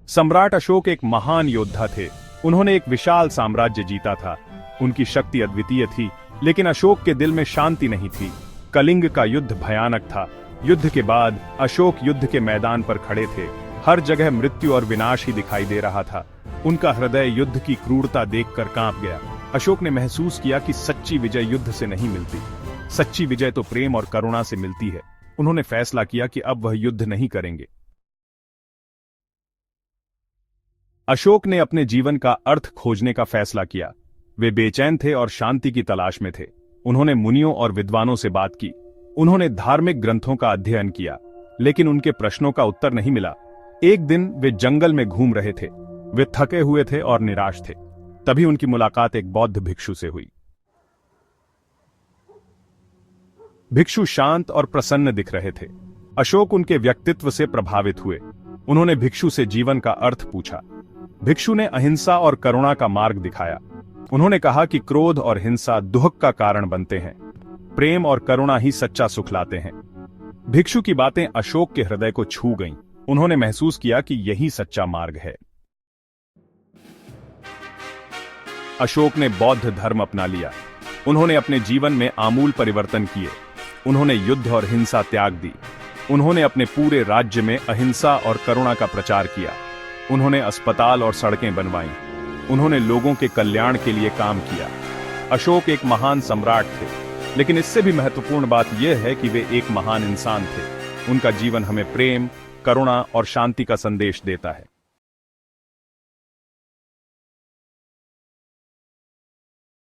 सम्राट अशोक एक महान योद्धा थे। उन्होंने एक विशाल साम्राज्य जीता था। उनकी शक्ति अद्वितीय थी, लेकिन अशोक के दिल में शांति नहीं थी। कलिंग का युद्ध भयानक था। युद्ध के बाद अशोक युद्ध के मैदान पर खड़े थे। हर जगह मृत्यु और विनाश ही दिखाई दे रहा था। उनका हृदय युद्ध की क्रूरता देखकर कांप गया। अशोक ने महसूस किया कि सच्ची विजय युद्ध से नहीं मिलती। सच्ची विजय तो प्रेम और करुणा से मिलती है। उन्होंने फैसला किया कि अब वह युद्ध नहीं करेंगे। अशोक ने अपने जीवन का अर्थ खोजने का फैसला किया। वे बेचैन थे और शांति की तलाश में थे। उन्होंने मुनियों और विद्वानों से बात की। उन्होंने धार्मिक ग्रंथों का अध्ययन किया, लेकिन उनके प्रश्नों का उत्तर नहीं मिला। एक दिन वे जंगल में घूम रहे थे। वे थके हुए थे और निराश थे। तभी उनकी मुलाकात एक बौद्ध भिक्षु से हुई। भिक्षु शांत और प्रसन्न दिख रहे थे। अशोक उनके व्यक्तित्व से प्रभावित हुए। उन्होंने भिक्षु से जीवन का अर्थ पूछा। भिक्षु ने अहिंसा और करुणा का मार्ग दिखाया। उन्होंने कहा कि क्रोध और हिंसा दुख का कारण बनते हैं। प्रेम और करुणा ही सच्चा सुख लाते हैं। भिक्षु की बातें अशोक के हृदय को छू गईं। उन्होंने महसूस किया कि यही सच्चा मार्ग है। अशोक ने बौद्ध धर्म अपना लिया। उन्होंने अपने जीवन में आमूल परिवर्तन किए। उन्होंने युद्ध और हिंसा त्याग दी। उन्होंने अपने पूरे राज्य में अहिंसा और करुणा का प्रचार किया। उन्होंने अस्पताल और सड़कें बनवाईं। उन्होंने लोगों के कल्याण के लिए काम किया। अशोक एक महान सम्राट थे, लेकिन इससे भी महत्वपूर्ण बात यह है कि वे एक महान इंसान थे। उनका जीवन हमें प्रेम, करुणा और शांति का संदेश देता है।